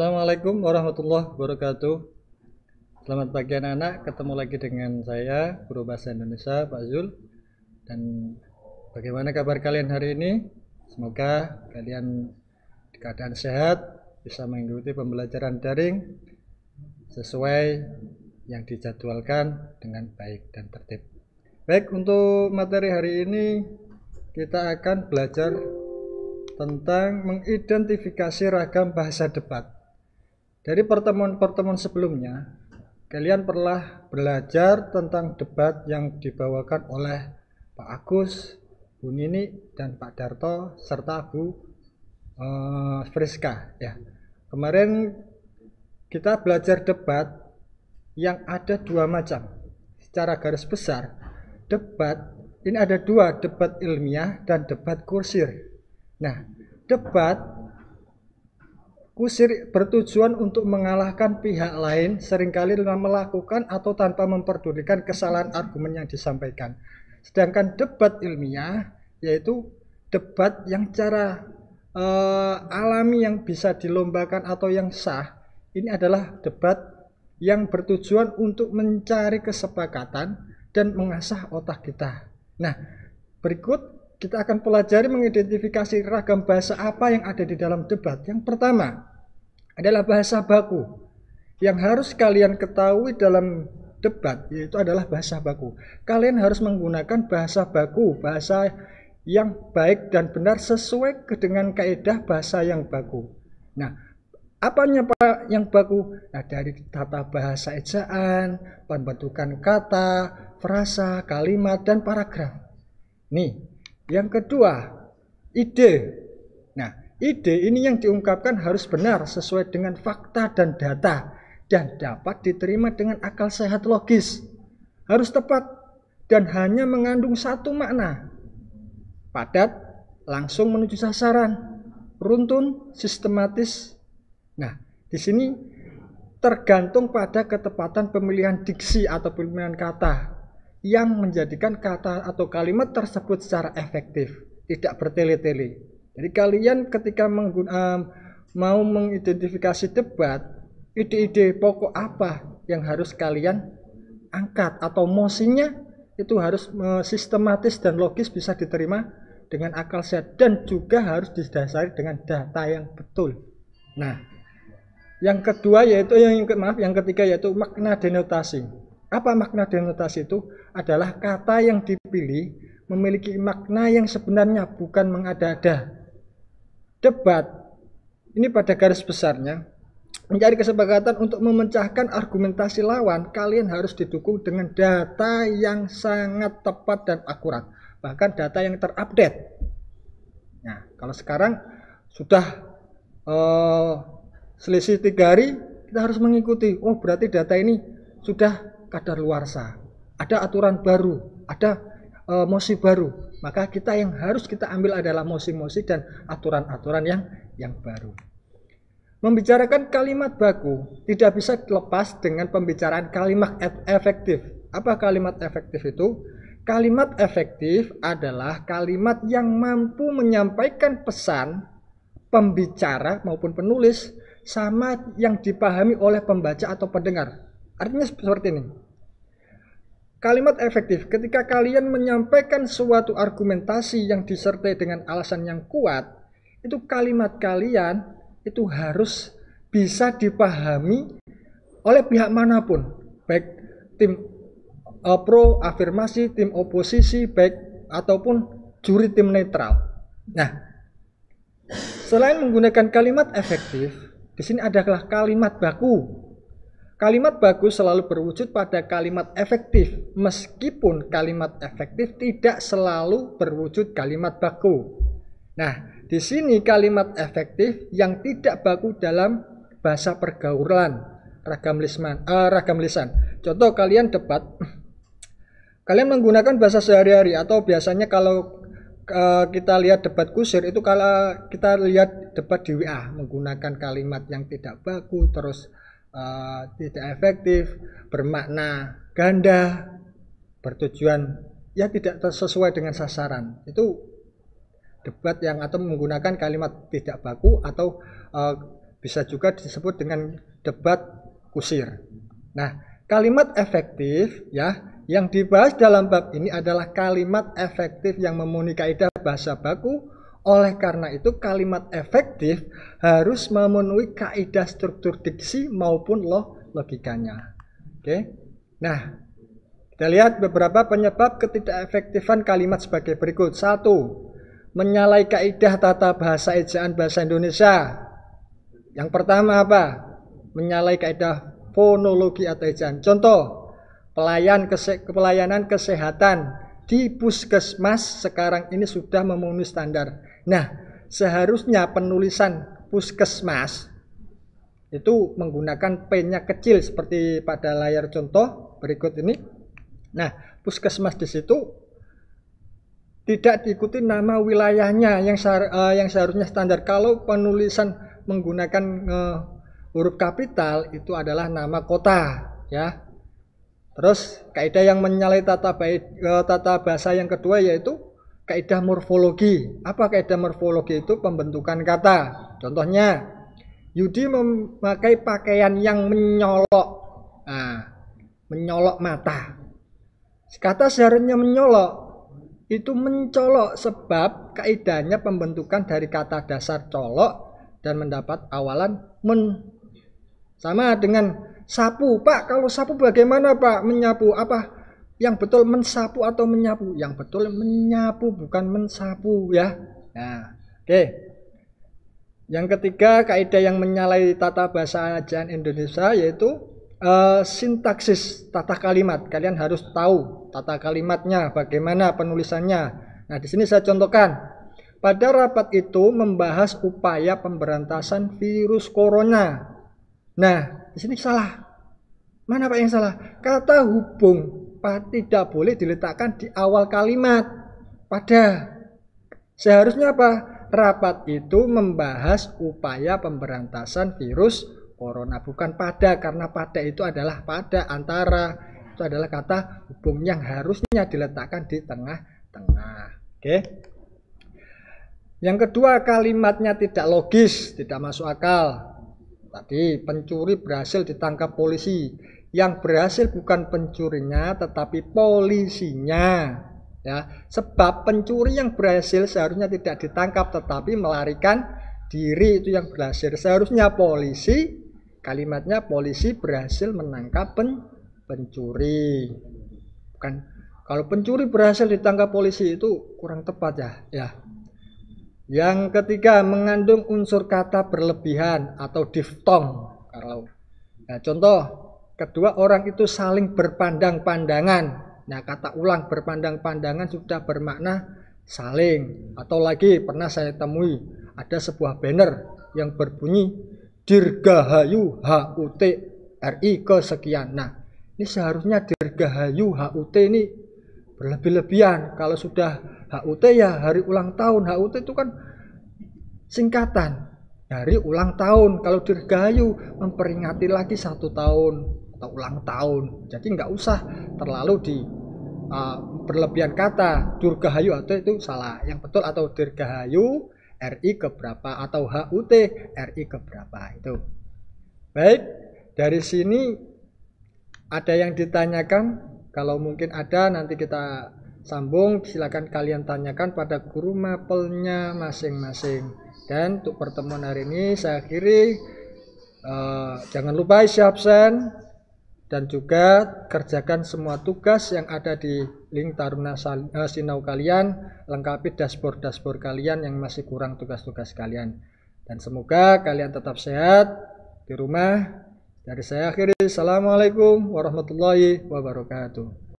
Assalamualaikum warahmatullahi wabarakatuh. Selamat pagi anak-anak, ketemu lagi dengan saya, Guru Bahasa Indonesia, Pak Zul. Dan bagaimana kabar kalian hari ini? Semoga kalian di keadaan sehat, bisa mengikuti pembelajaran daring sesuai yang dijadwalkan dengan baik dan tertib. Baik, untuk materi hari ini kita akan belajar tentang mengidentifikasi ragam bahasa debat. Dari pertemuan-pertemuan sebelumnya, kalian pernah belajar tentang debat yang dibawakan oleh Pak Agus, Bu Nini, dan Pak Darto, serta Bu Friska. Ya. Kemarin kita belajar debat yang ada dua macam. Secara garis besar, debat ini ada dua, debat ilmiah dan debat kusir. Nah, debat kusir bertujuan untuk mengalahkan pihak lain, seringkali melakukan atau tanpa memperdulikan kesalahan argumen yang disampaikan. Sedangkan debat ilmiah yaitu debat yang cara alami yang bisa dilombakan atau yang sah. Ini adalah debat yang bertujuan untuk mencari kesepakatan dan mengasah otak kita. Nah, berikut kita akan pelajari mengidentifikasi ragam bahasa apa yang ada di dalam debat. Yang pertama adalah bahasa baku. Yang harus kalian ketahui dalam debat yaitu adalah bahasa baku. Kalian harus menggunakan bahasa baku, bahasa yang baik dan benar sesuai dengan kaidah bahasa yang baku. Nah, apanya Pak yang baku? Nah, dari tata bahasa ejaan, pembentukan kata, frasa, kalimat, dan paragraf. Nih, yang kedua, ide. Nah, ide ini yang diungkapkan harus benar sesuai dengan fakta dan data dan dapat diterima dengan akal sehat logis. Harus tepat dan hanya mengandung satu makna. Padat, langsung menuju sasaran, runtun, sistematis. Nah, di sini tergantung pada ketepatan pemilihan diksi atau pemilihan kata yang menjadikan kata atau kalimat tersebut secara efektif, tidak bertele-tele. Jadi kalian ketika mau mengidentifikasi debat, ide-ide pokok apa yang harus kalian angkat atau mosinya itu harus sistematis dan logis, bisa diterima dengan akal sehat dan juga harus didasari dengan data yang betul. Nah, yang kedua yaitu yang ketiga yaitu makna denotasi. Apa makna denotasi itu? Adalah kata yang dipilih memiliki makna yang sebenarnya, bukan mengada-ada. Debat ini pada garis besarnya mencari kesepakatan untuk memecahkan argumentasi lawan. Kalian harus didukung dengan data yang sangat tepat dan akurat, bahkan data yang terupdate. Nah, kalau sekarang sudah selisih 3 hari, kita harus mengikuti. Oh, berarti data ini sudah kadaluarsa, ada aturan baru, ada mosi baru, maka kita yang harus kita ambil adalah mosi-mosi dan aturan-aturan yang baru. Membicarakan kalimat baku tidak bisa lepas dengan pembicaraan kalimat efektif. Apa kalimat efektif itu? Kalimat efektif adalah kalimat yang mampu menyampaikan pesan pembicara maupun penulis sama yang dipahami oleh pembaca atau pendengar. Artinya seperti ini. Kalimat efektif, ketika kalian menyampaikan suatu argumentasi yang disertai dengan alasan yang kuat, itu kalimat kalian itu harus bisa dipahami oleh pihak manapun, baik tim pro, afirmasi, tim oposisi, baik ataupun juri tim netral. Nah, selain menggunakan kalimat efektif, di sini adalah kalimat baku. Kalimat bagus selalu berwujud pada kalimat efektif, meskipun kalimat efektif tidak selalu berwujud kalimat baku. Nah, di sini kalimat efektif yang tidak baku dalam bahasa pergaulan, ragam lisan. Contoh, kalian debat, kalian menggunakan bahasa sehari-hari, atau biasanya kalau kita lihat debat kusir itu, kalau kita lihat debat di WA menggunakan kalimat yang tidak baku, terus tidak efektif, bermakna ganda, bertujuan ya tidak sesuai dengan sasaran. Itu debat yang atau menggunakan kalimat tidak baku atau bisa juga disebut dengan debat kusir. Nah, kalimat efektif ya yang dibahas dalam bab ini adalah kalimat efektif yang memenuhi kaidah bahasa baku. Oleh karena itu kalimat efektif harus memenuhi kaidah struktur diksi maupun logikanya. Oke. Nah, kita lihat beberapa penyebab ketidakefektifan kalimat sebagai berikut. 1. Menyalahi kaidah tata bahasa ejaan bahasa Indonesia. Yang pertama apa? Menyalahi kaidah fonologi atau ejaan. Contoh, pelayanan kesehatan di puskesmas sekarang ini sudah memenuhi standar. Nah, seharusnya penulisan puskesmas itu menggunakan P-nya kecil seperti pada layar contoh berikut ini. Nah, puskesmas di situ tidak diikuti nama wilayahnya yang seharusnya standar. Kalau penulisan menggunakan huruf kapital itu adalah nama kota, ya. Terus kaidah yang menyalahi tata bahasa yang kedua yaitu kaidah morfologi. Apa kaidah morfologi itu? Pembentukan kata. Contohnya, Yudi memakai pakaian yang menyolok. Nah, menyolok mata. Kata seharusnya menyolok itu mencolok sebab kaidahnya pembentukan dari kata dasar colok dan mendapat awalan men. Sama dengan sapu. Pak, kalau sapu bagaimana Pak? Menyapu apa? Yang betul mensapu atau menyapu? Yang betul menyapu bukan mensapu ya. Nah, oke. Yang ketiga kaidah yang menyalahi tata bahasa ejaan Indonesia yaitu sintaksis tata kalimat. Kalian harus tahu tata kalimatnya, bagaimana penulisannya. Nah, di sini saya contohkan. Pada rapat itu membahas upaya pemberantasan virus corona. Nah, di sini salah. Mana Pak yang salah? Kata hubung tidak boleh diletakkan di awal kalimat. Pada. Seharusnya apa? Rapat itu membahas upaya pemberantasan virus corona, bukan pada, karena pada itu adalah pada antara, itu adalah kata hubung yang harusnya diletakkan di tengah-tengah. Oke. Yang kedua, kalimatnya tidak logis, tidak masuk akal. Tadi pencuri berhasil ditangkap polisi. Yang berhasil bukan pencurinya tetapi polisinya. Ya, sebab pencuri yang berhasil seharusnya tidak ditangkap tetapi melarikan diri, itu yang berhasil. Seharusnya polisi, kalimatnya polisi berhasil menangkap pencuri. Bukan, kalau pencuri berhasil ditangkap polisi itu kurang tepat ya. Yang ketiga, mengandung unsur kata berlebihan atau diftong. Nah, contoh, kedua orang itu saling berpandang-pandangan. Nah, kata ulang berpandang-pandangan sudah bermakna saling. Atau lagi pernah saya temui ada sebuah banner yang berbunyi Dirgahayu HUT RI kesekian. Nah, ini seharusnya Dirgahayu HUT ini berlebih-lebihan. Kalau sudah HUT ya hari ulang tahun. HUT itu kan singkatan hari ulang tahun. Kalau Dirgahayu memperingati lagi 1 tahun atau ulang tahun. Jadi nggak usah terlalu di berlebihan kata. Dirgahayu atau itu salah. Yang betul atau Dirgahayu RI keberapa atau HUT RI keberapa itu. Baik, dari sini ada yang ditanyakan? Kalau mungkin ada nanti kita sambung, silakan kalian tanyakan pada guru mapelnya masing-masing. Dan untuk pertemuan hari ini saya akhiri. Jangan lupa isi absen dan juga kerjakan semua tugas yang ada di link Taruna Sinau kalian, lengkapi dashboard kalian yang masih kurang tugas-tugas kalian. Dan semoga kalian tetap sehat di rumah. Dari saya akhiri, assalamualaikum warahmatullahi wabarakatuh.